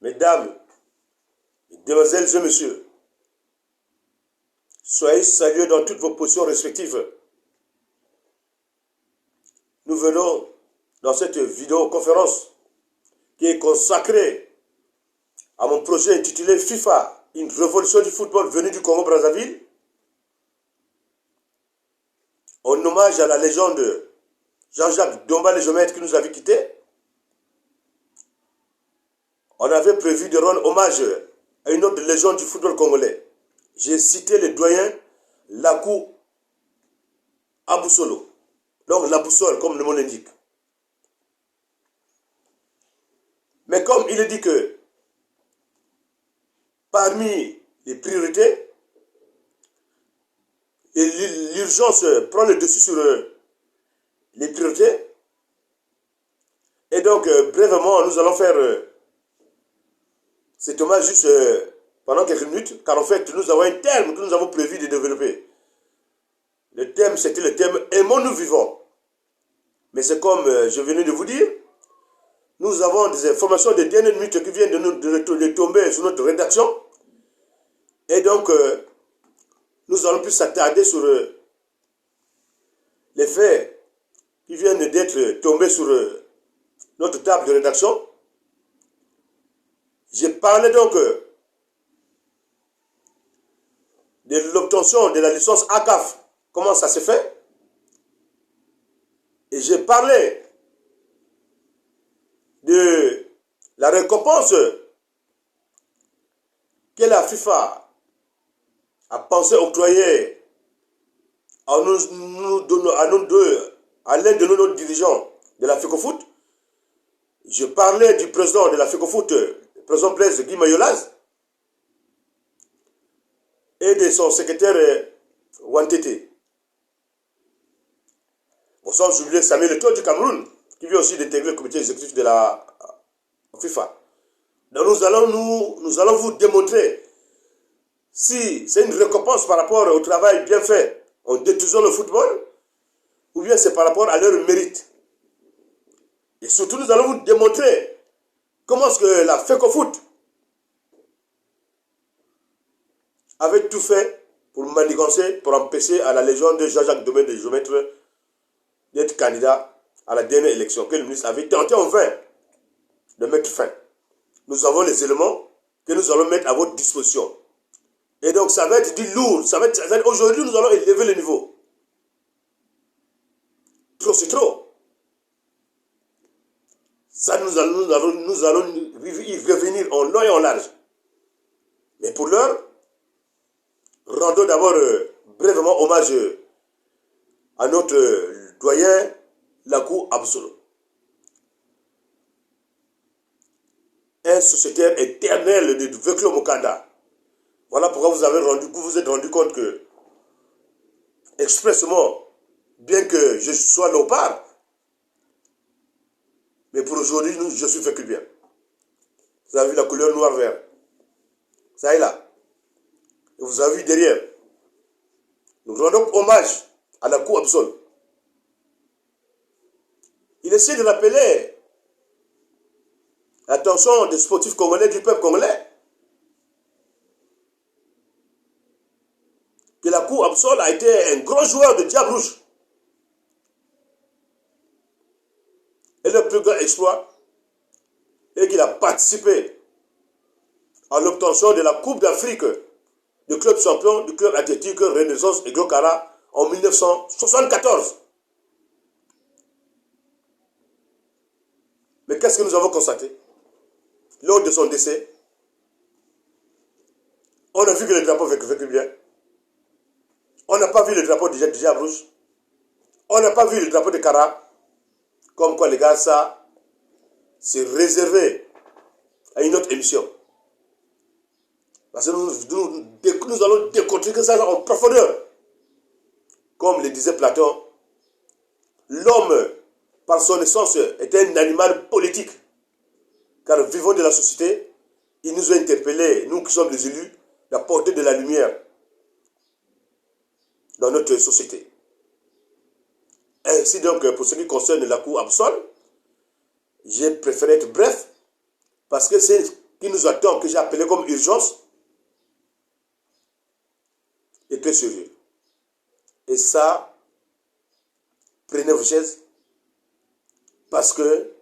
Mesdames, Mesdemoiselles et Messieurs, soyez salués dans toutes vos positions respectives. Nous venons dans cette vidéoconférence qui est consacrée à mon projet intitulé FIFA, une révolution du football venue du Congo-Brazzaville, en hommage à la légende Jean-Jacques Domba, le géomètre qui nous avait quittés. On avait prévu de rendre hommage à une autre légende du football congolais. J'ai cité le doyen Lakou Aboussolo. Donc la boussole, comme le mot l'indique. Mais comme il est dit que parmi les priorités, l'urgence prend le dessus sur les priorités. Et donc, brièvement, nous allons faire cet hommage juste pendant quelques minutes, car en fait, nous avons un terme que nous avons prévu de développer. Le thème, c'était le thème « Aimons-nous vivants ». Mais c'est comme je venais de vous dire, nous avons des informations de dernière minute qui viennent de tomber sur notre rédaction. Et donc, nous allons plus s'attarder sur les faits qui viennent d'être tombés sur notre table de rédaction. J'ai parlé donc de l'obtention de la licence ACAF, comment ça s'est fait. Et j'ai parlé de la récompense que la FIFA a pensé octroyer à l'un de nos dirigeants de la FECOFOOT. Je parlais du président de la FECOFOOT, le président Blaise Guy Mayolaz, et de son secrétaire Wantete. Bon, sans oublier Samuel Eto'o du Cameroun, qui vient aussi d'intégrer le comité exécutif de la FIFA. Donc nous allons vous démontrer si c'est une récompense par rapport au travail bien fait en détruisant le football, ou bien c'est par rapport à leur mérite. Et surtout, nous allons vous démontrer comment est-ce que la FECOFOOT avait tout fait pour manigancer, pour empêcher à la légende de Jean-Jacques Domba, le géomètre, d'être candidat à la dernière élection, que le ministre avait tenté en vain de mettre fin. Nous avons les éléments que nous allons mettre à votre disposition. Et donc, ça va être du lourd. Aujourd'hui, nous allons élever le niveau. Trop, c'est trop. Ça, nous allons y revenir en long et en large. Mais pour l'heure, rendons d'abord brièvement hommage à notre doyen Lakou Aboussolo. Un sociétaire éternel de Veklo Mokanda. Voilà pourquoi vous vous êtes rendu compte que, expressement, bien que je sois léopard, mais pour aujourd'hui, je suis vécu bien. Vous avez vu la couleur noir-vert. Ça est là. Et vous avez vu derrière. Nous rendons hommage à Lakou Aboussolo. Il essaie de rappeler l'attention des sportifs congolais, du peuple congolais, que Lakou Aboussolo a été un grand joueur de Diable Rouge. Et le plus grand exploit est qu'il a participé à l'obtention de la Coupe d'Afrique du club champion du club athlétique Renaissance et Glokara en 1974. Mais qu'est-ce que nous avons constaté? Lors de son décès, on a vu que le drapeau vécu bien. On n'a pas vu le drapeau de Diable Rouge. On n'a pas vu le drapeau de Kara. Comme quoi, les gars, ça, c'est réservé à une autre émission. Parce que nous allons décortiquer ça en profondeur. Comme le disait Platon, l'homme, par son essence, est un animal politique. Car vivant de la société, il nous a interpellés, nous qui sommes les élus, d'apporter de la lumière dans notre société. Ainsi donc, pour ce qui concerne Lakou Aboussolo, j'ai préféré être bref, parce que c'est qui nous attend, que j'ai appelé comme urgence, est très sérieux. Et ça, prenez vos chaises, parce que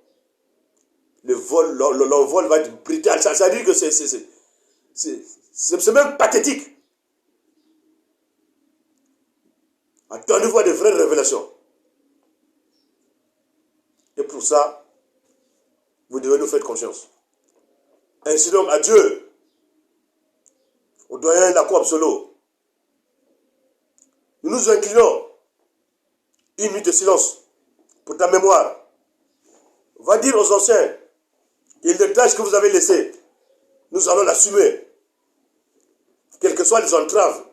l'envol va être brutal. Ça veut dire que c'est même pathétique. Attendez-vous à de vraies révélations. Et pour ça, vous devez nous faire confiance. Ainsi donc, adieu au doyen Lakou Absolo. Nous nous inclinons. Une minute de silence pour ta mémoire. Va dire aux anciens que les tâches que vous avez laissées, nous allons l'assumer. Quelles que soient les entraves,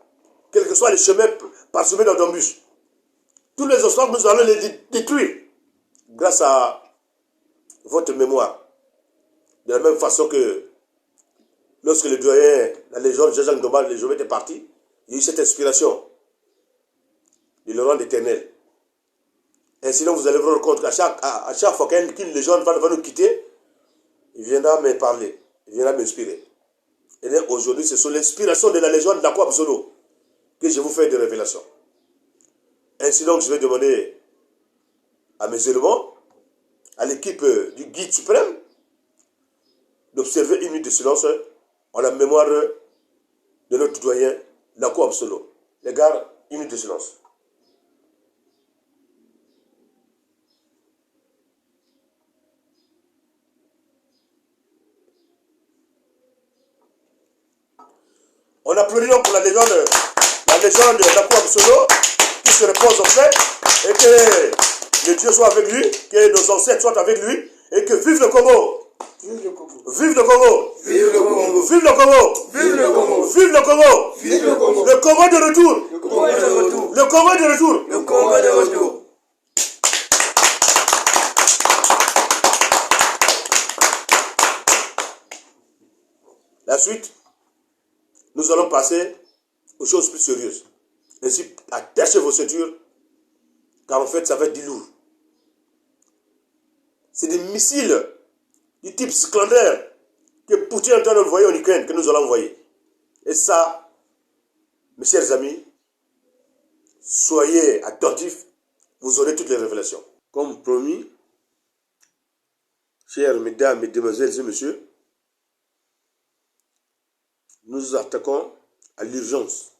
quels que soient les chemins parsemés d'embûches. Tous les obstacles, nous allons les détruire grâce à votre mémoire. De la même façon que lorsque le doyen, la légende Jean-Jacques Ndomba, les Jovets étaient partis, il y a eu cette inspiration de le rendre éternel. Ainsi donc, vous allez vous rendre compte qu'à chaque fois qu'une légende va nous quitter, il viendra me parler, il viendra m'inspirer. Et bien aujourd'hui, c'est sur l'inspiration de la légende Lakou Absolo que je vous fais des révélations. Ainsi donc, je vais demander à mes éléments, à l'équipe du guide suprême, d'observer une minute de silence en la mémoire de notre doyen Lakou Absolo. Les gars, une minute de silence. On applaudit donc pour la légende de Lakou Absolo qui se repose en paix et que le Dieu soit avec lui, que nos ancêtres soient avec lui et que vive le Congo! Vive le Congo! Vive le Congo! Vive le Congo! Vive le Congo! Vive le Congo! Vive le Congo! Vive le Congo! Le Congo de retour! Le Congo de retour! Le Congo de retour! Le Congo de retour! La suite, nous allons passer aux choses plus sérieuses. Ainsi, attachez vos ceintures, car en fait, ça va être du lourd. C'est des missiles du type Iskander que Poutine est en train d'envoyer en Ukraine, que nous allons envoyer. Et ça, mes chers amis, soyez attentifs, vous aurez toutes les révélations. Comme promis, chers mesdames, mesdemoiselles et messieurs, nous nous attaquons à l'urgence.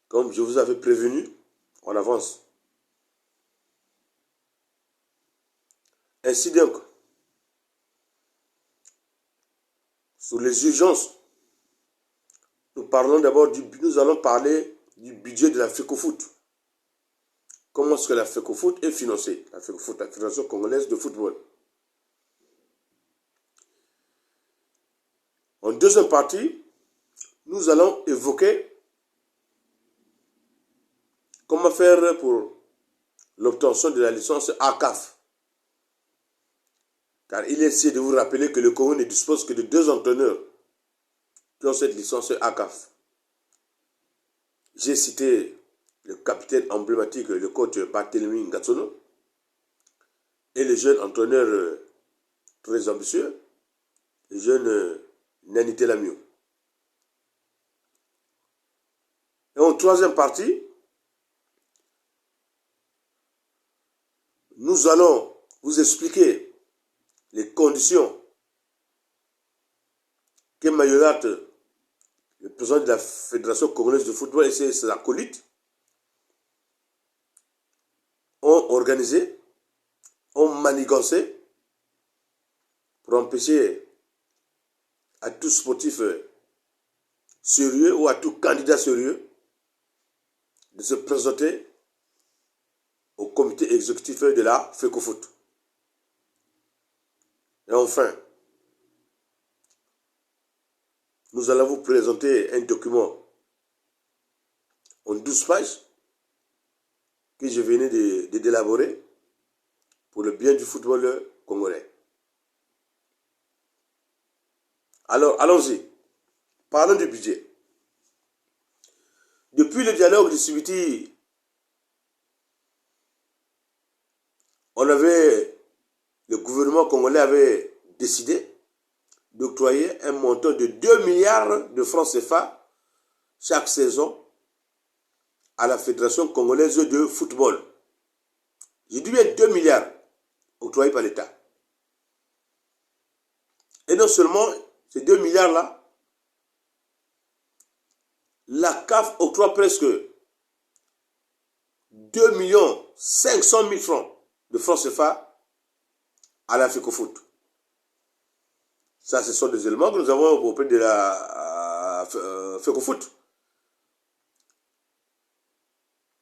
Comme je vous avais prévenu, en avance. Ainsi donc, sur les urgences, nous allons parler du budget de la FECOFOOT. Comment est-ce que la FECOFOOT est financée? La FECOFOOT, la Fédération Congolaise de Football. En deuxième partie, nous allons évoquer comment faire pour l'obtention de la licence ACAF. Car il est essayé de vous rappeler que le Congo ne dispose que de 2 entraîneurs qui ont cette licence ACAF. J'ai cité le capitaine emblématique, le coach Barthélemy Ngatsono, et le jeune entraîneur très ambitieux, le jeune Nanité Lamiou. Et en troisième partie, nous allons vous expliquer les conditions que Mayolat, le président de la Fédération Congolaise de Football et ses acolytes, ont organisé, ont manigancé pour empêcher à tout sportif sérieux ou à tout candidat sérieux de se présenter au comité exécutif de la FECOFOOT. Et enfin, nous allons vous présenter un document en 12 pages que je venais d'élaborer pour le bien du football congolais. Alors, allons-y. Parlons du budget. Depuis le dialogue de Sibiti, on avait le gouvernement congolais avait décidé d'octroyer un montant de 2 milliards de francs CFA chaque saison à la Fédération congolaise de football. Je dis bien 2 milliards octroyés par l'État. Et non seulement ces 2 milliards-là, la CAF octroie presque 2 500 000 francs de francs CFA à la FECOFOOT. Ça, ce sont des éléments que nous avons auprès de la FECOFOOT.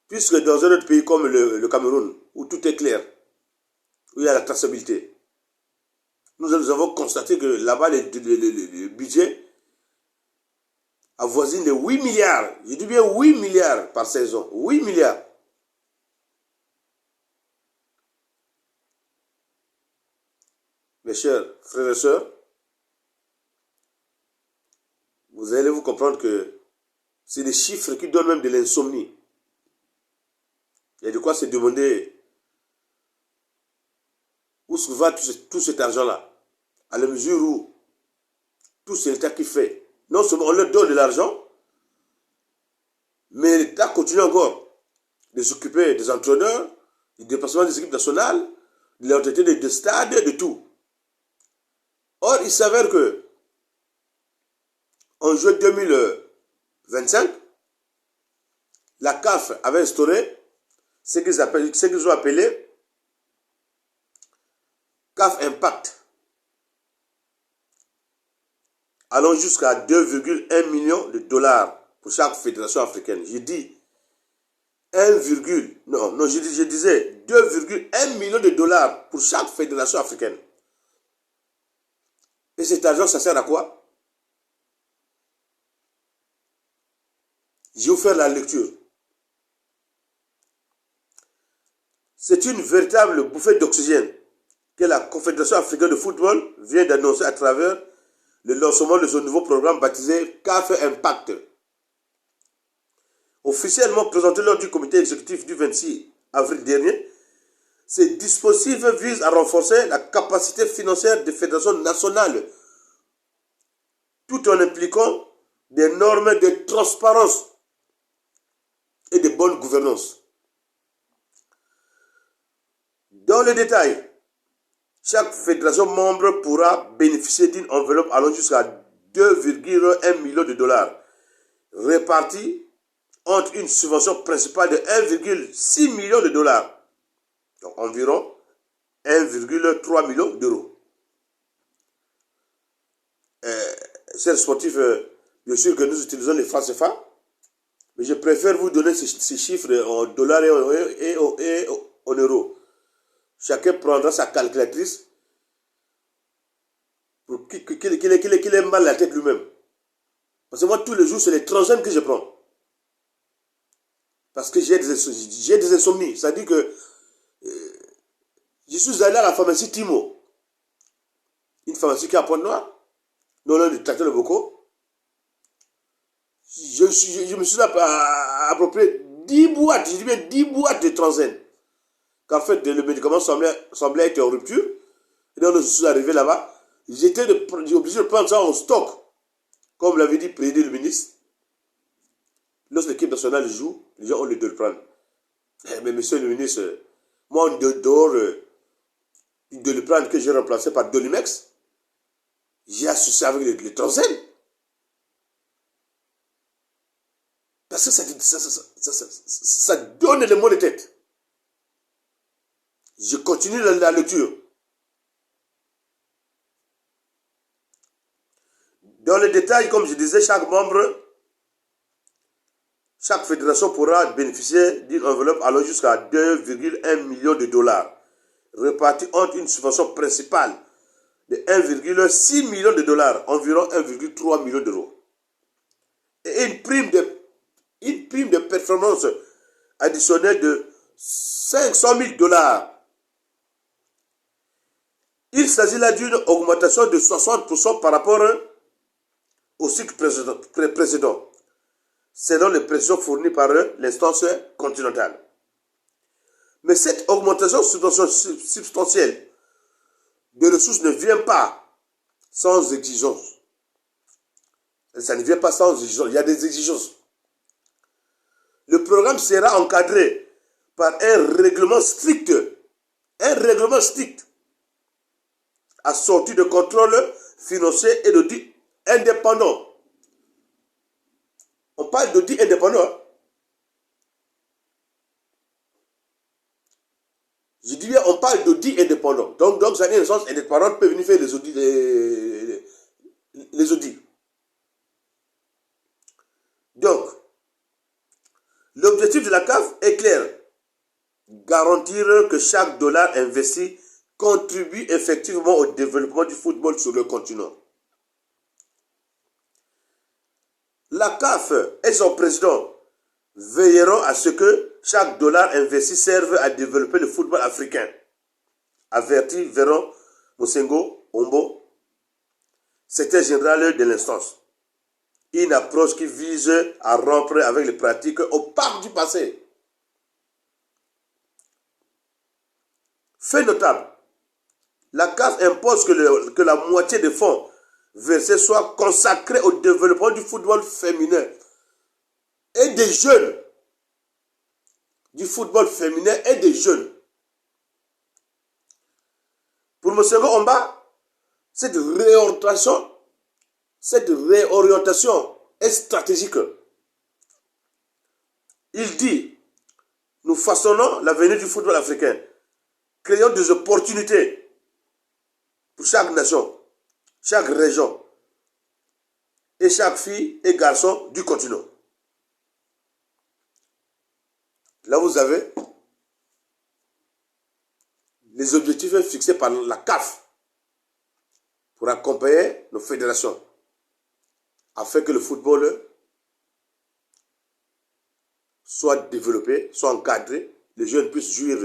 Puisque dans un autre pays comme le Cameroun, où tout est clair, où il y a la traçabilité, nous avons constaté que là-bas, le budget avoisine les 8 milliards. Je dis bien 8 milliards par saison. 8 milliards. Mes chers frères et sœurs, vous allez vous comprendre que c'est des chiffres qui donnent même de l'insomnie. Il y a de quoi se demander où se va tout cet argent-là. À la mesure où tout c'est l'État qui fait. Non seulement on leur donne de l'argent, mais l'État continue encore de s'occuper des entraîneurs, du déplacement des équipes nationales, de l'entretien des stades, de tout. Or, il s'avère que en juin 2025, la CAF avait instauré ce qu'ils ont appelé CAF Impact, allant jusqu'à 2,1 millions de dollars pour chaque fédération africaine. Je dis je disais 2,1 millions de dollars pour chaque fédération africaine. Et cet argent, ça sert à quoi? Je vais vous faire la lecture. C'est une véritable bouffée d'oxygène que la Confédération africaine de football vient d'annoncer à travers le lancement de son nouveau programme baptisé CAF Impact. Officiellement présenté lors du comité exécutif du 26 avril dernier, ces dispositifs visent à renforcer la capacité financière des fédérations nationales tout en impliquant des normes de transparence et de bonne gouvernance. Dans le détail, chaque fédération membre pourra bénéficier d'une enveloppe allant jusqu'à 2,1 millions de dollars, répartie entre une subvention principale de 1,6 million de dollars, donc environ 1,3 million d'euros. Chers sportifs, bien sûr que nous utilisons les francs CFA, mais je préfère vous donner ces chiffres en dollars et en euros. Chacun prendra sa calculatrice pour qu'il ait mal à la tête lui-même. Parce que moi, tous les jours, c'est les transaines que je prends. Parce que j'ai des insomnies. Ça dit que je suis allé à la pharmacie Timo. Une pharmacie qui est à Pointe-Noire, non loin du tracteur de Boko. Je me suis approprié 10 boîtes, je dis bien 10 boîtes de transaines. Qu'en fait, le médicament semblait être en rupture. Et donc, je suis arrivé là-bas. J'étais obligé de prendre ça en stock. Comme l'avait dit le ministre. Lorsque l'équipe nationale joue, les gens ont le droit de le prendre. Mais monsieur le ministre, moi, en dehors de le prendre que j'ai remplacé par Dolimex, j'ai associé avec les transaines. Parce que ça donne les mots de tête. Je continue la lecture. Dans les détails, comme je disais, chaque fédération pourra bénéficier d'une enveloppe allant jusqu'à 2,1 millions de dollars, répartie entre une subvention principale de 1,6 million de dollars, environ 1,3 million d'euros, et une prime de performance additionnelle de 500 000 dollars. Il s'agit là d'une augmentation de 60% par rapport au cycle précédent, selon les précisions fournies par l'instance continentale. Mais cette augmentation substantielle de ressources ne vient pas sans exigence. Ça ne vient pas sans exigence. Il y a des exigences. Le programme sera encadré par un règlement strict. Un règlement strict. Assorti de contrôle financier et d'audit indépendant. On parle d'audit indépendant. Je dis bien, on parle d'audit indépendant. Donc ça a une sens indépendante peut venir faire les audits. Les audits. Donc, l'objectif de la CAF est clair. Garantir que chaque dollar investi contribue effectivement au développement du football sur le continent. La CAF et son président veilleront à ce que chaque dollar investi serve à développer le football africain. Avertit Véron Mosengo Ombo, secrétaire général de l'instance. Une approche qui vise à rompre avec les pratiques opaques du passé. Fait notable, la CAF impose que la moitié des fonds versés soit consacrée au développement du football féminin et des jeunes. Du football féminin et des jeunes. Pour M. Omba, cette réorientation est stratégique. Il dit, nous façonnons l'avenir du football africain. Créons des opportunités pour chaque nation, chaque région et chaque fille et garçon du continent. Là, vous avez les objectifs fixés par la CAF pour accompagner nos fédérations afin que le football soit développé, soit encadré, les jeunes puissent jouir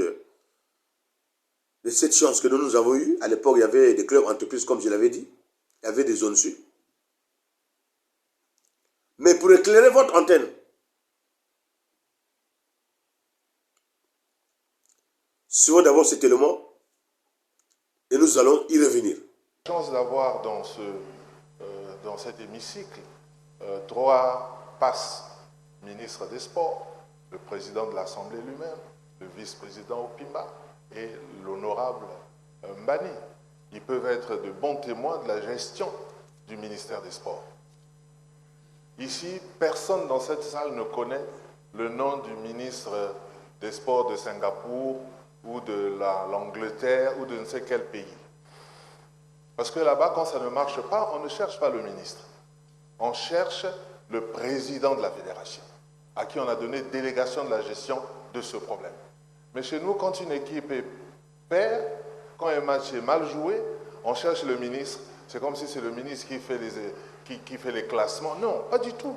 de cette chance que nous avons eue. À l'époque, il y avait des clubs entreprises, comme je l'avais dit. Il y avait des zones sud. Mais pour éclairer votre antenne, suivons d'abord cet élément et nous allons y revenir. J'ai la chance d'avoir dans cet hémicycle trois passes ministres des Sports, le président de l'Assemblée lui-même, le vice-président Opimba et l'honorable Mbani. Ils peuvent être de bons témoins de la gestion du ministère des Sports. Ici, personne dans cette salle ne connaît le nom du ministre des Sports de Singapour ou de l'Angleterre ou de ne sais quel pays. Parce que là-bas, quand ça ne marche pas, on ne cherche pas le ministre. On cherche le président de la fédération, à qui on a donné délégation de la gestion de ce problème. Mais chez nous, quand une équipe perd, quand un match est mal joué, on cherche le ministre. C'est comme si c'est le ministre qui fait les classements. Non, pas du tout.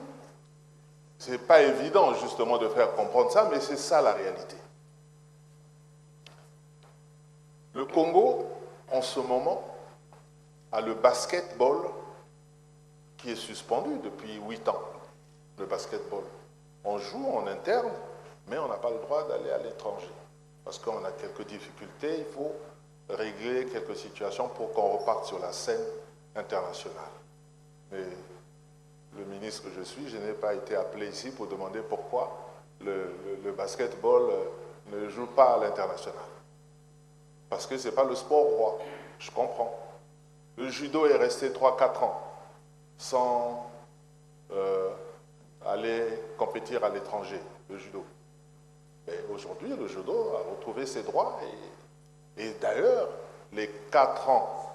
Ce n'est pas évident, justement, de faire comprendre ça, mais c'est ça la réalité. Le Congo, en ce moment, a le basketball qui est suspendu depuis 8 ans. Le basketball. On joue en interne, mais on n'a pas le droit d'aller à l'étranger. Parce qu'on a quelques difficultés, il faut régler quelques situations pour qu'on reparte sur la scène internationale. Mais le ministre que je suis, je n'ai pas été appelé ici pour demander pourquoi le basketball ne joue pas à l'international. Parce que ce n'est pas le sport roi, je comprends. Le judo est resté 3-4 ans sans aller compétir à l'étranger, le judo. Mais aujourd'hui, le judo a retrouvé ses droits et d'ailleurs, les 4 ans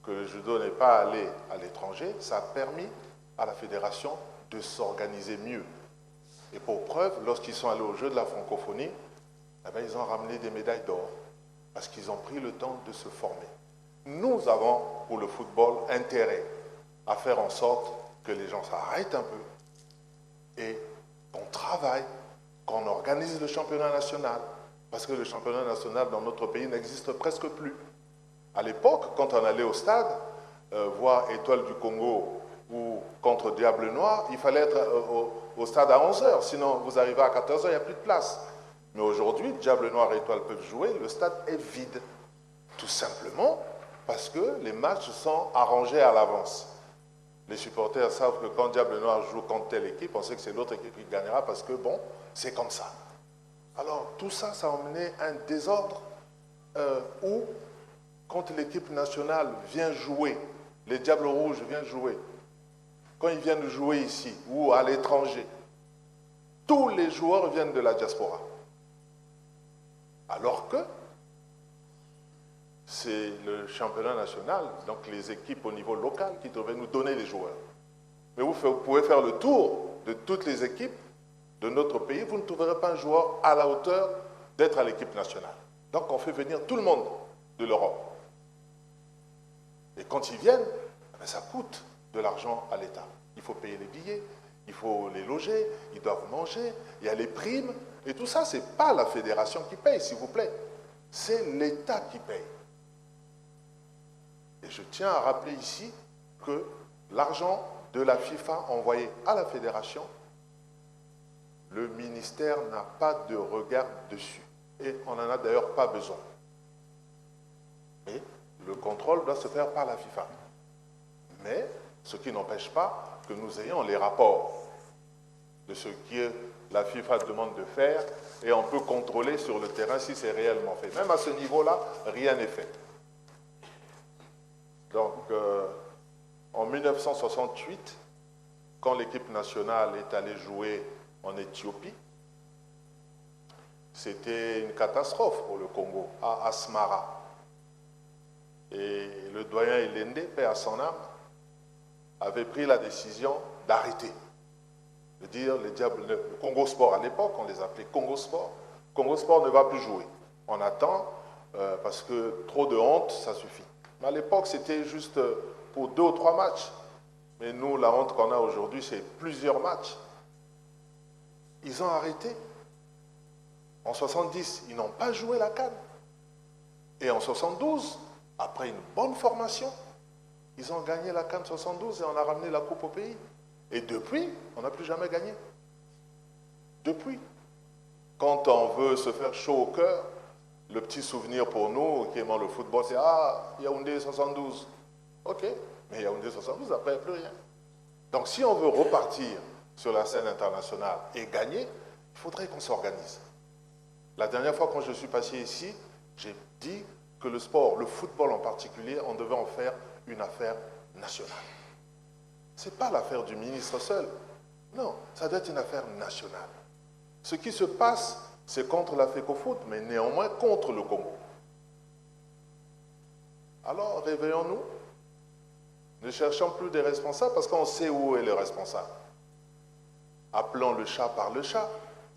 que le judo n'est pas allé à l'étranger, ça a permis à la fédération de s'organiser mieux. Et pour preuve, lorsqu'ils sont allés aux Jeux de la francophonie, eh bien, ils ont ramené des médailles d'or parce qu'ils ont pris le temps de se former. Nous avons, pour le football, intérêt à faire en sorte que les gens s'arrêtent un peu et qu'on travaille, qu'on organise le championnat national. Parce que le championnat national dans notre pays n'existe presque plus. À l'époque, quand on allait au stade, voir Étoile du Congo ou contre Diable Noir, il fallait être au stade à 11 h, sinon vous arrivez à 14 h, il n'y a plus de place. Mais aujourd'hui, Diable Noir et Étoile peuvent jouer, le stade est vide. Tout simplement Parce que les matchs sont arrangés à l'avance. Les supporters savent que quand Diable Noir joue contre telle équipe, on sait que c'est l'autre équipe qui gagnera parce que, bon, c'est comme ça. Alors, tout ça, ça a emmené un désordre où, quand l'équipe nationale vient jouer, les Diables Rouges viennent jouer, quand ils viennent jouer ici ou à l'étranger, tous les joueurs viennent de la diaspora. Alors que c'est le championnat national, donc les équipes au niveau local qui devaient nous donner les joueurs. Mais vous pouvez faire le tour de toutes les équipes de notre pays, vous ne trouverez pas un joueur à la hauteur d'être à l'équipe nationale. Donc on fait venir tout le monde de l'Europe. Et quand ils viennent, ça coûte de l'argent à l'État. Il faut payer les billets, il faut les loger, ils doivent manger, il y a les primes, et tout ça, ce n'est pas la fédération qui paye, s'il vous plaît. C'est l'État qui paye. Et je tiens à rappeler ici que l'argent de la FIFA envoyé à la fédération, le ministère n'a pas de regard dessus. Et on n'en a d'ailleurs pas besoin. Mais le contrôle doit se faire par la FIFA. Mais ce qui n'empêche pas que nous ayons les rapports de ce que la FIFA demande de faire et on peut contrôler sur le terrain si c'est réellement fait. Même à ce niveau-là, rien n'est fait. Donc, en 1968, quand l'équipe nationale est allée jouer en Éthiopie, c'était une catastrophe pour le Congo, à Asmara. Et le doyen Elende, paix à son âme, avait pris la décision d'arrêter. De dire, les diables, le Congo Sport à l'époque, on les appelait Congo Sport. Congo Sport ne va plus jouer. On attend, parce que trop de honte, ça suffit. Mais à l'époque, c'était juste pour 2 ou 3 matchs. Mais nous, la honte qu'on a aujourd'hui, c'est plusieurs matchs. Ils ont arrêté. En 70, ils n'ont pas joué la CAN. Et en 72, après une bonne formation, ils ont gagné la CAN 72 et on a ramené la coupe au pays. Et depuis, on n'a plus jamais gagné. Depuis. Quand on veut se faire chaud au cœur, le petit souvenir pour nous qui aimons le football, c'est « Ah, Yaoundé 72 ». Ok, mais Yaoundé 72, après, il n'y a plus rien. Donc si on veut repartir sur la scène internationale et gagner, il faudrait qu'on s'organise. La dernière fois quand je suis passé ici, j'ai dit que le sport, le football en particulier, on devait en faire une affaire nationale. Ce n'est pas l'affaire du ministre seul. Non, ça doit être une affaire nationale. Ce qui se passe, c'est contre la FECOFOOT, mais néanmoins contre le Congo. Alors, réveillons-nous. Ne cherchons plus des responsables parce qu'on sait où est le responsable. Appelons le chat par le chat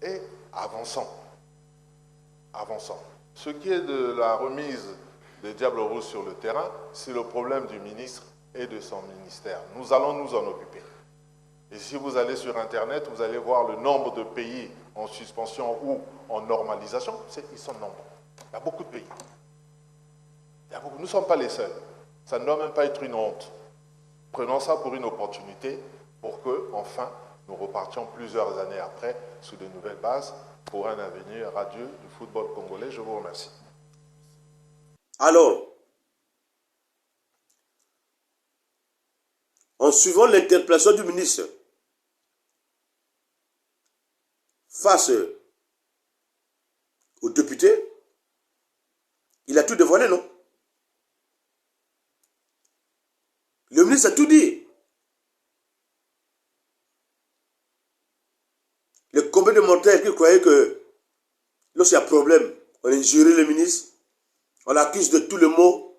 et avançons. Avançons. Ce qui est de la remise des Diables Rouges sur le terrain, c'est le problème du ministre et de son ministère. Nous allons nous en occuper. Et si vous allez sur Internet, vous allez voir le nombre de pays en suspension ou en normalisation, ils sont nombreux. Il y a beaucoup de pays. Nous ne sommes pas les seuls. Ça ne doit même pas être une honte. Prenons ça pour une opportunité pour que, enfin, nous repartions plusieurs années après sous de nouvelles bases pour un avenir radieux du football congolais. Je vous remercie. Alors, en suivant l'interpellation du ministre face aux députés, il a tout dévoilé, non? Le ministre a tout dit. Le combien de mortels qui croyaient que lorsqu'il y a problème, on injurie le ministre, on l'accuse de tous les maux.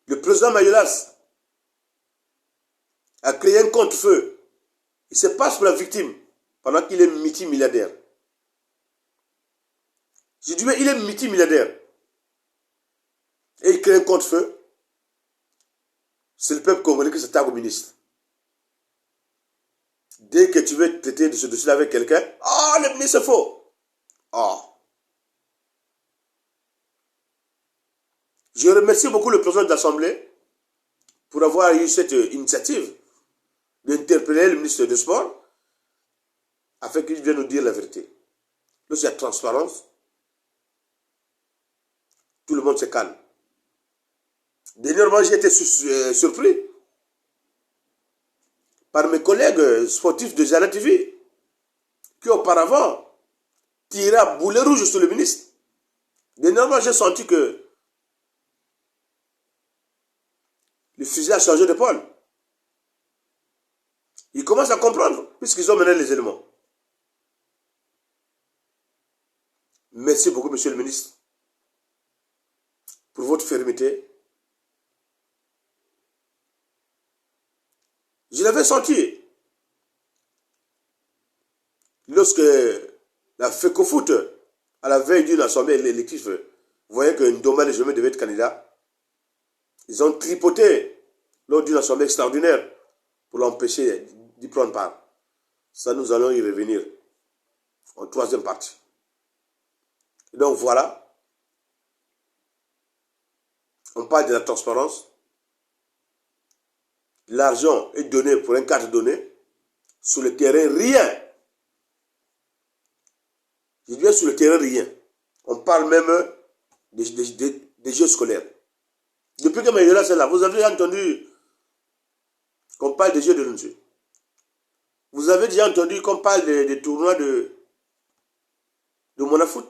Le président Mayolas a créé un contre-feu. Il se passe pour la victime pendant qu'il est multimilliardaire. J'ai dit, mais il est multimilliardaire. Et il crée un contre-feu. C'est le peuple congolais qui s'attaque au ministre. Dès que tu veux traiter de ce dossier avec quelqu'un, ah, le ministre c'est faux. Ah. Je remercie beaucoup le président de l'Assemblée pour avoir eu cette initiative d'interpeller le ministre des Sports afin qu'il vienne nous dire la vérité. Lorsqu'il y a transparence, tout le monde se calme. Dernièrement, j'ai été surpris par mes collègues sportifs de Jana TV qui auparavant tiraient à boulet rouge sur le ministre. Dernièrement, j'ai senti que le fusil a changé de pôle. Ils commencent à comprendre puisqu'ils ont mené les éléments. Merci beaucoup, monsieur le ministre, pour votre fermeté. Je l'avais senti lorsque la FECOFOOT, à la veille d'une assemblée élective, voyait que Ndoma et Jomé devaient être candidats. Ils ont tripoté lors d'une assemblée extraordinaire pour l'empêcher d'y prendre part. Ça, nous allons y revenir en troisième partie. Et donc voilà, on parle de la transparence. L'argent est donné pour un cadre donné. Sur le terrain, rien. Je dis bien sur le terrain, rien. On parle même des jeux scolaires. Depuis que Mayola est là, vous avez entendu qu'on parle des jeux de l'ONU. Vous avez déjà entendu qu'on parle des tournois de Monafoot.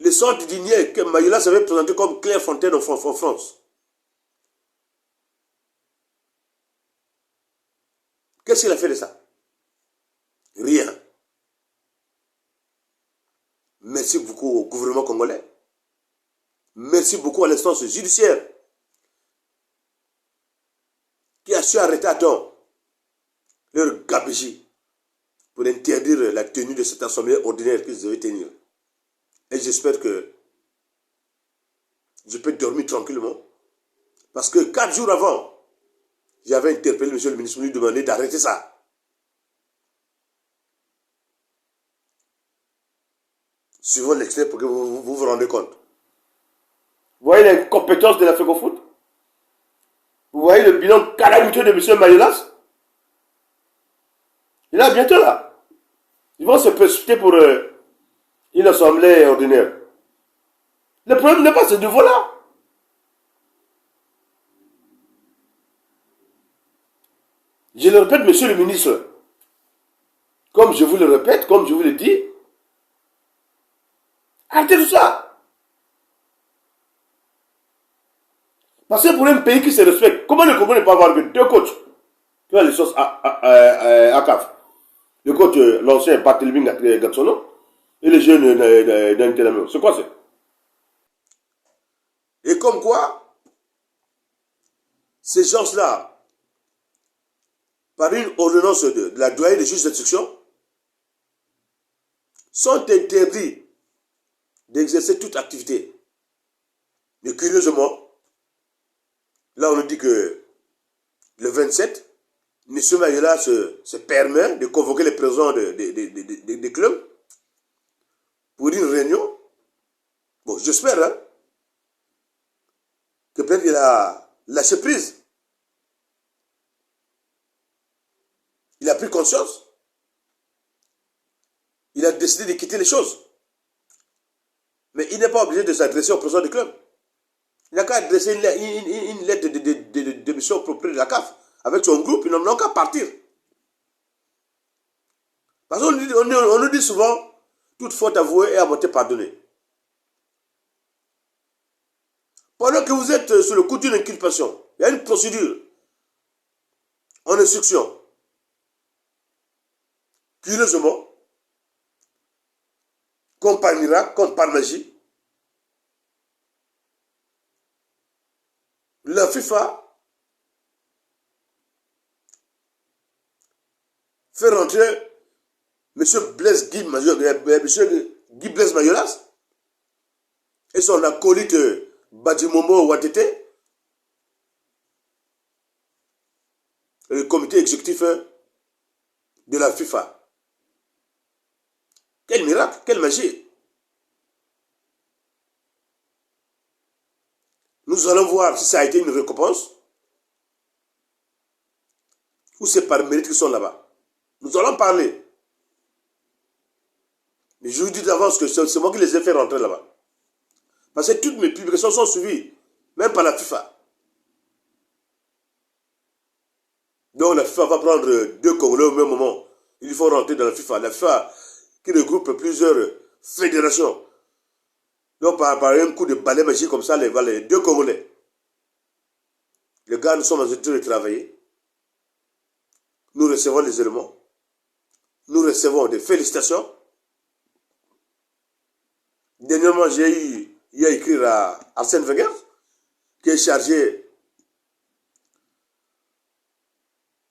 Le centre d'Igné que Mayola s'avait présenté comme Clairefontaine en France. Qu'est-ce qu'il a fait de ça? Rien. Merci beaucoup au gouvernement congolais. Merci beaucoup à l'instance judiciaire qui a su arrêter à temps leur gabegie pour interdire la tenue de cette assemblée ordinaire qu'ils devaient tenir. Et j'espère que je peux dormir tranquillement. Parce que 4 jours avant, j'avais interpellé monsieur le ministre pour lui demander d'arrêter ça. Suivons l'extrait pour que vous vous rendez compte. Vous voyez les compétences de la FECOFOOT? Vous voyez le bilan calamiteux de M. Mayolas? Il est bientôt là. Ils vont se précipiter pour une assemblée ordinaire. Le problème n'est pas ce niveau-là. Je le répète, monsieur le ministre, comme je vous le répète, comme je vous le dis, arrêtez tout ça. Parce que pour un pays qui se respecte, comment le Congo ne peut avoir deux coachs qui ont les sources à CAF? Le coach, l'ancien Barthélémy Gatsono, et le jeune d'Antenamio. C'est quoi ça? Et comme quoi, ces gens-là, par une ordonnance de la doyenne des juges d'instruction, sont interdits d'exercer toute activité. Mais curieusement, là on nous dit que le 27, M. Mayola se permet de convoquer les présidents des clubs pour une réunion. Bon, j'espère hein, que peut-être il a lâché prise. Il a pris conscience. Il a décidé de quitter les choses. Mais il n'est pas obligé de s'adresser au président du club. Il n'a qu'à adresser une lettre de démission propre de la CAF. Avec son groupe, ils n'ont qu'à partir. Parce qu'on nous dit souvent, toute faute avouée est à moitié pardonnée. Pendant que vous êtes sur le coup d'une inculpation, il y a une procédure en instruction. Curieusement, comme par miracle, comme par magie, la FIFA fait rentrer M. Guy Blaise Mayolas et son acolyte Badimomo Ouattete, le comité exécutif de la FIFA. Quel miracle, quelle magie. Nous allons voir si ça a été une récompense ou c'est par mérite qu'ils sont là-bas. Nous allons parler. Mais je vous dis d'avance que c'est moi qui les ai fait rentrer là-bas. Parce que toutes mes publications sont suivies même par la FIFA. Donc la FIFA va prendre 2 Congolais au même moment. Il faut rentrer dans la FIFA. La FIFA qui regroupe plusieurs fédérations. Donc par un coup de balai magique comme ça, les 2 Congolais. Les gars, nous sommes en train de travailler. Nous recevons les éléments. Nous recevons des félicitations. Dernièrement, j'ai eu à écrire à Arsène Wenger, qui est chargé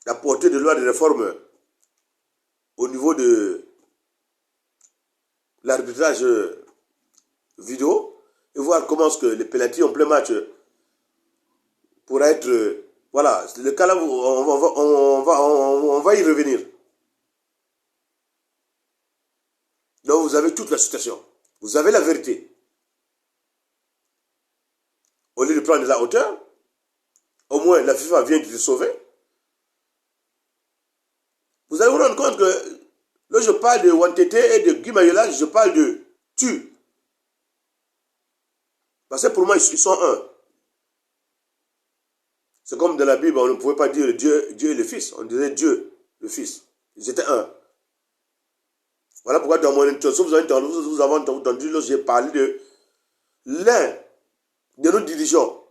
d'apporter des lois de réforme au niveau de l'arbitrage vidéo et voir comment est-ce que les pénaltys en plein match pourra être... Voilà, le cas là, on va y revenir. Donc vous avez toute la situation. Vous avez la vérité. Au lieu de prendre de la hauteur, au moins la FIFA vient de te sauver. Vous allez vous rendre compte que là je parle de Wantete et de Guy Mayola, je parle de tu. Parce que pour moi, ils sont un. C'est comme dans la Bible, on ne pouvait pas dire Dieu et le Fils. On disait Dieu, le Fils. Ils étaient un. Voilà pourquoi dans mon introduction, vous avez entendu, lorsque j'ai parlé de l'un de nos dirigeants.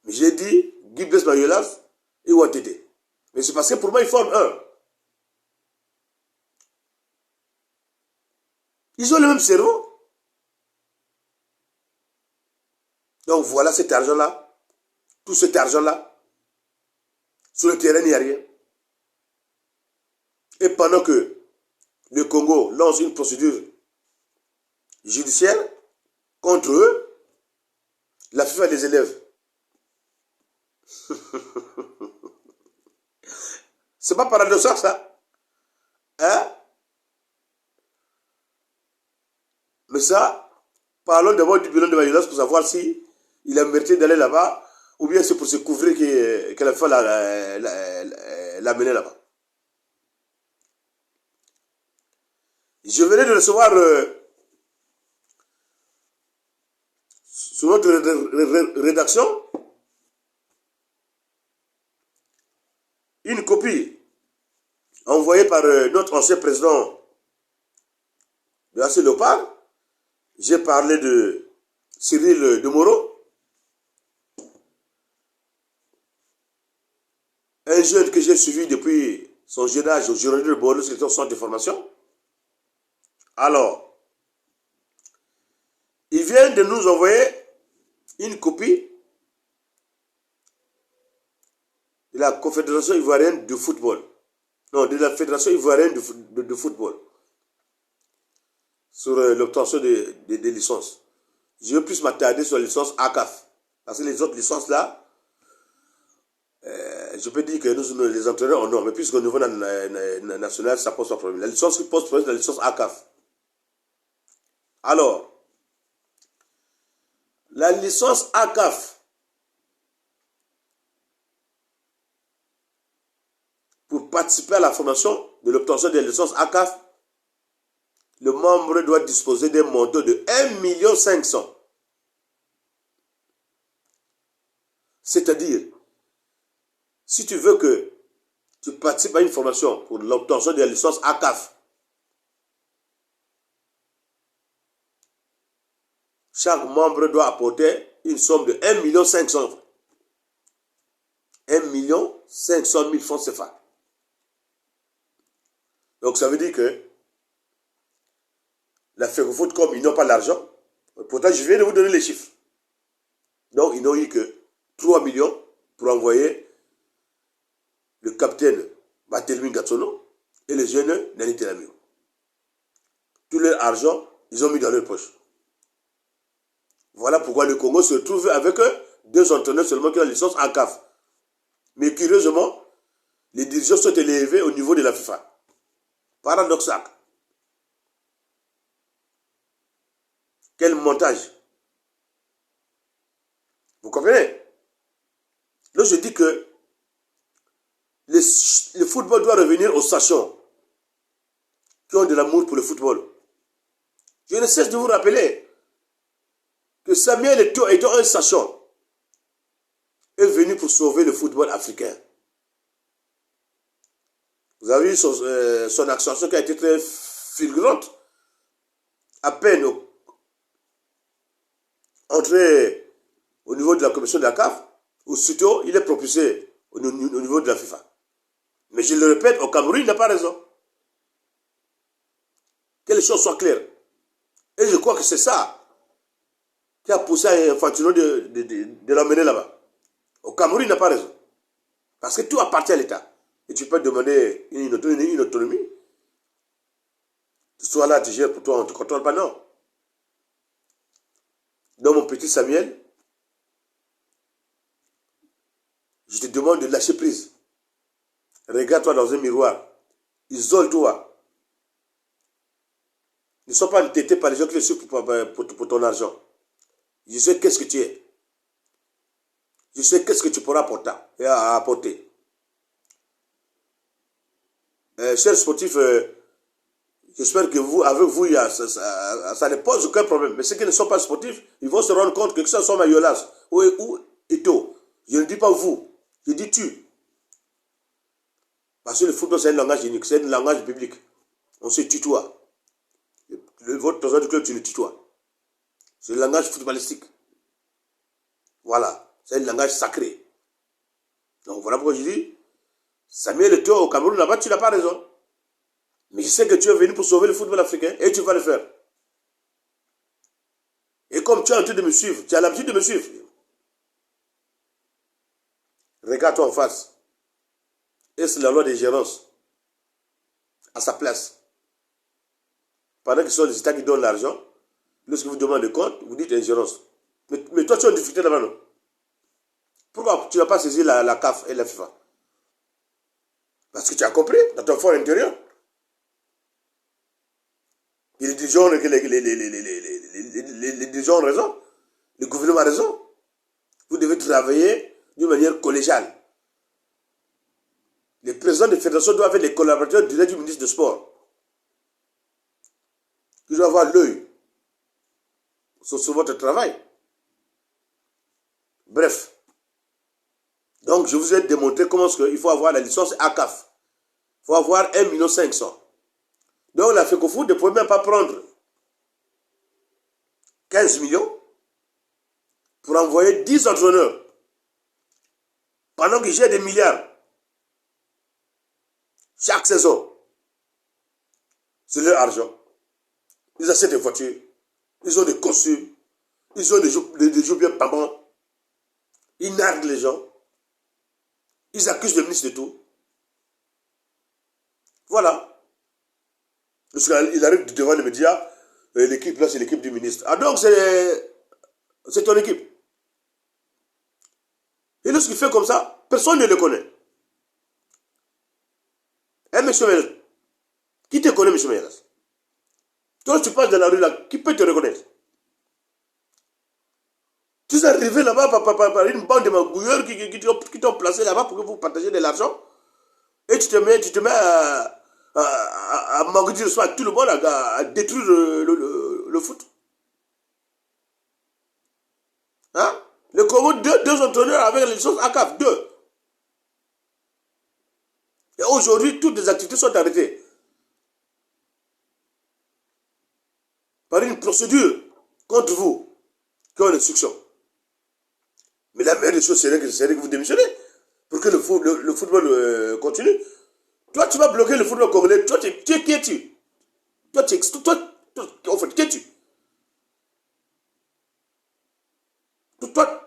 J'ai dit Guy Blaise Mayola et Wantete. Mais c'est parce que pour moi, ils forment un. Ils ont le même cerveau. Donc voilà cet argent-là. Tout cet argent-là. Sur le terrain, il n'y a rien. Et pendant que le Congo lance une procédure judiciaire contre eux, la FIFA les élève. C'est pas paradoxal ça? Hein? Mais ça, parlons d'abord du bilan de Mayolas pour savoir si il a mérité d'aller là-bas ou bien c'est pour se couvrir que la FIFA l'a mené là-bas. Je venais de recevoir sur notre rédaction une copie envoyée par notre ancien président de AC Léopard. J'ai parlé de Cyril Demoro, un jeune que j'ai suivi depuis son jeune âge au Girondin de Bordeaux, c'est au centre de formation. Alors, il vient de nous envoyer une copie de la Confédération ivoirienne de football. Non, de la Fédération ivoirienne de football. Sur l'obtention des licences. Je veux plus m'attarder sur la licence ACAF. Parce que les autres licences là, je peux dire que nous les entraîneurs, non, mais puisqu'au niveau national, ça pose pas problème. La licence qui pose problème, c'est la licence ACAF. Alors, la licence ACAF, pour participer à la formation de l'obtention des licences ACAF, le membre doit disposer d'un montant de 1,5 million. C'est-à-dire, si tu veux que tu participes à une formation pour l'obtention de la licence ACAF, chaque membre doit apporter une somme de 1,5 million. 1,5 million francs CFA. Donc ça veut dire que la FECOFOOT, comme ils n'ont pas l'argent, pourtant je viens de vous donner les chiffres. Donc ils n'ont eu que 3 millions pour envoyer le capitaine Barthélemy Gatsono et le jeune Nani Telamio. Tout leur argent, ils ont mis dans leur poche. Voilà pourquoi le Congo se trouve avec 2 entraîneurs seulement qui ont la licence ACAF. Mais curieusement, les dirigeants sont élevés au niveau de la FIFA. Paradoxal. Quel montage. Vous comprenez? Là, je dis que le football doit revenir aux sachants qui ont de l'amour pour le football. Je ne cesse de vous rappeler que Samuel Eto'o était un sachant. est venu pour sauver le football africain. Vous avez vu son action qui a été très fulgurante. À peine entré au niveau de la commission de la CAF, aussitôt il est propulsé au niveau de la FIFA. Mais je le répète, au Cameroun, il n'a pas raison. Que les choses soient claires. Et je crois que c'est ça qui a poussé à Infantino de l'emmener là-bas. Au Cameroun, il n'a pas raison. Parce que tout appartient à l'État. Et tu peux demander une autonomie. Tu sois là, tu gères pour toi, on ne te contrôle pas, non. Donc, mon petit Samuel, je te demande de lâcher prise. Regarde-toi dans un miroir. Isole-toi. Ne sois pas entêté par les gens qui te suivent pour ton argent. Je sais qu'est-ce que tu es. Je sais qu'est-ce que tu pourras apporter. Chers sportifs, j'espère que vous, avec vous, ça ne pose aucun problème. Mais ceux qui ne sont pas sportifs, ils vont se rendre compte que ce soit Mayolas ou Eto. Je ne dis pas vous, je dis tu. Parce que le football, c'est un langage unique, c'est un langage public. On se tutoie. Votre président du club, tu le tutoies. C'est le langage footballistique. Voilà. C'est un langage sacré. Donc voilà pourquoi je dis, Samuel Eto'o au Cameroun, là-bas, tu n'as pas raison. Mais je sais que tu es venu pour sauver le football africain et tu vas le faire. Et comme tu es en train de me suivre, tu as l'habitude de me suivre. Regarde-toi en face. Et c'est la loi des gérances à sa place. Pendant que ce sont les États qui donnent l'argent, lorsque vous demandez compte, vous dites ingérence. Mais toi, tu es en difficulté là-bas, non? Pourquoi tu n'as pas saisi la CAF et la FIFA? Parce que tu as compris, dans ton fort intérieur. Et les dirigeants ont raison. Le gouvernement a raison. Vous devez travailler d'une manière collégiale. Les présidents de fédération doivent être les collaborateurs directs du ministre des Sports. Ils doivent avoir l'œil sur votre travail. Bref. Donc, je vous ai démontré comment il faut avoir la licence ACAF. Il faut avoir 1,5 million. Donc, la FECOFOOT ne pouvait même pas prendre 15 millions pour envoyer 10 entraîneurs pendant qu'ils gèrent des milliards chaque saison. C'est leur argent. Ils achètent des voitures, ils ont des costumes, ils ont des jours bien pambants. Ils narguent les gens. Ils accusent le ministre de tout. Voilà. Parce qu'il arrive devant les médias, l'équipe là c'est l'équipe du ministre. Ah donc c'est ton équipe. Et lorsqu'il fait comme ça, personne ne le connaît. Eh monsieur Mélas, qui te connaît monsieur Mélas? Toi tu passes dans la rue là, qui peut te reconnaître? Tu es arrivé là-bas par une bande de magouilleurs qui t'ont placé là-bas pour que vous partagiez de l'argent. Et tu te mets à magouiller le soir avec tout le monde, à détruire le foot. Hein? Le Congo, deux entraîneurs avec les licences ACAF, 2. Et aujourd'hui, toutes les activités sont arrêtées. Par une procédure contre vous, qui ont une instruction. Mais la meilleure des choses serait que vous démissionnez pour que le football continue. Toi, tu vas bloquer le football congolais. Toi, qui es-tu? Toi, en fait, qui es-tu? Toi,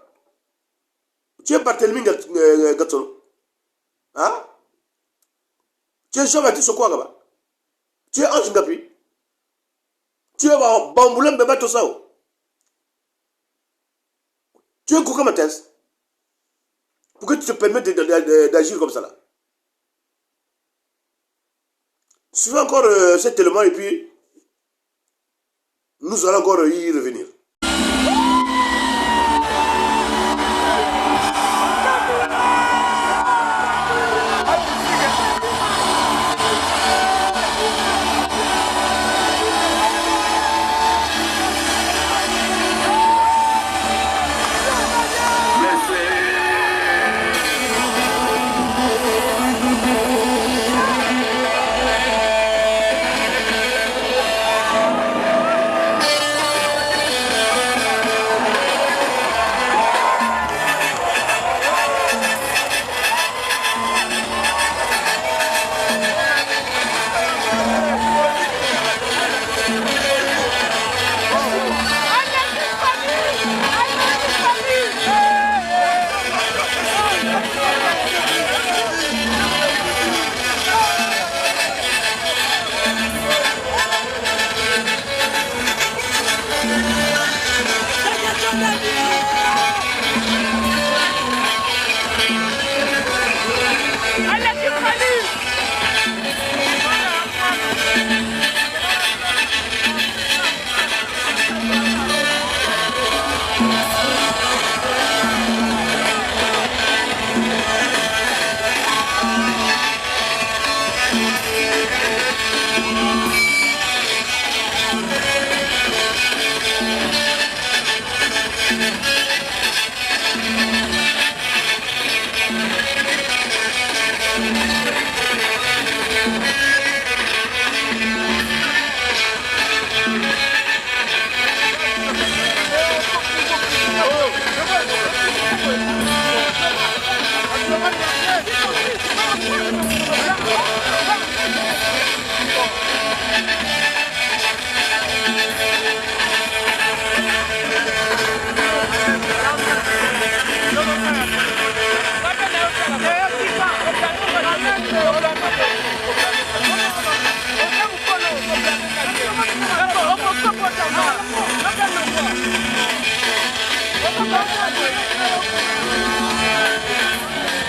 tu es Barthélemy Gatson. Hein? Tu es Jean-Baptiste Okwagaba. Tu es Ange Ngapi. Tu es Bamboulem Beba Tosao. Tu es Kouka Matès. Pourquoi tu te permets d'agir comme ça là? Suivez encore cet élément et puis nous allons encore y revenir.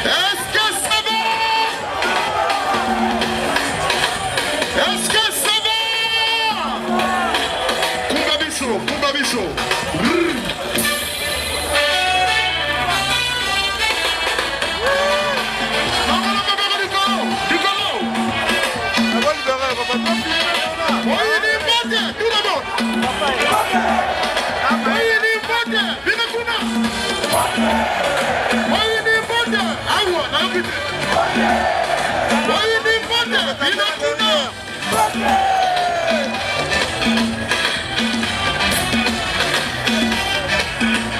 Est-ce que ça va? Est-ce que ça va? Kumba Bicho.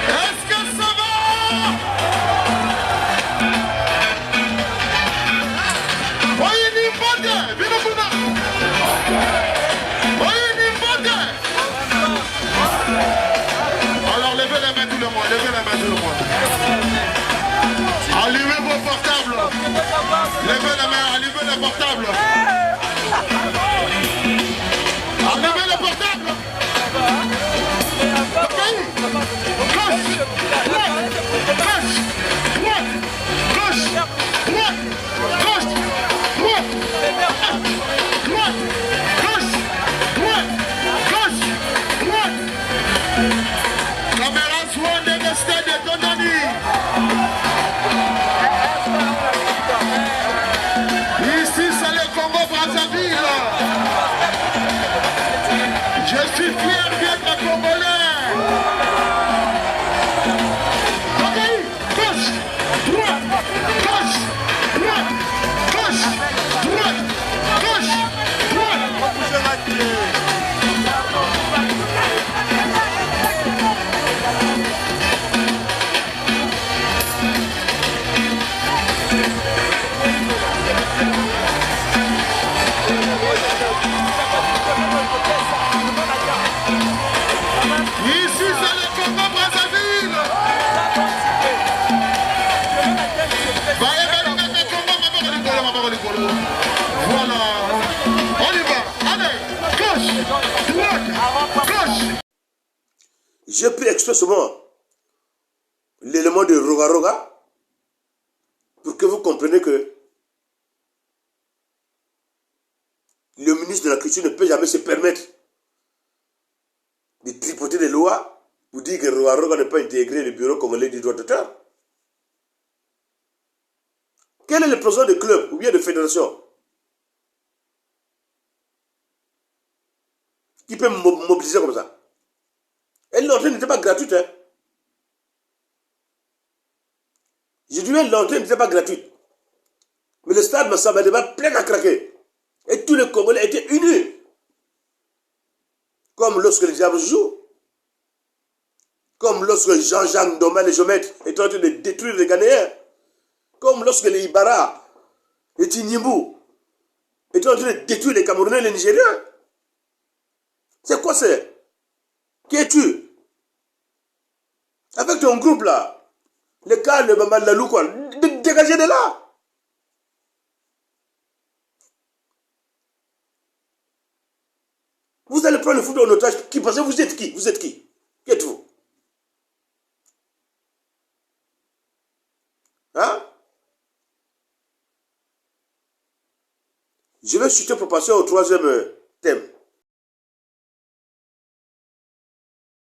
Est-ce que ça va? Alors levez les mains tout le monde, levez les mains tout le monde. Allumez vos portables. Levez les mains, allumez les portables. Allumez les portables. Ok. Gauche, droite, gauche, droite, gauche, droite, gauche, droite, droite, gauche, droite, gauche, droite. Cameras one in the stade de Tonani. Ici c'est le Congo Brazzaville. Je suis fier d'être congolais. Ok, gauche, droite, gauche, droite, gauche, droite, gauche, droite. Ici c'est le Congo Brazzaville. Voilà, on y va. Allez, gauche, droite, gauche. J'ai pris expressément l'élément de Roga Roga pour que vous compreniez que le ministre de la Culture ne peut jamais se permettre de tripoter des lois pour dire que Roga Roga ne peut pas intégrer le bureau congolais du droit d'auteur. Quel est le président de club ou bien de fédération qui peut mobiliser comme ça? Et l'entrée n'était pas gratuite. Hein? Je dis l'entrée n'était pas gratuite. Mais le stade Massamba Débat plein à craquer. Et tous les Congolais étaient unis. Comme lorsque les diables jouent. Comme lorsque Jean-Jean Ndoma, les géomètres, étaient en train de détruire les Ghanéens. Comme lorsque les Ibara, les Tignimbu, étaient en train de détruire les Camerounais et les Nigériens. C'est quoi c'est? Qui es-tu? Avec ton groupe là, le cas de Mamadalou, quoi, dégagez de là. Vous allez prendre le foot en otage. Qui pensez, vous êtes qui? Vous êtes qui? Qui êtes-vous? Hein? Je vais chuter pour passer au troisième thème.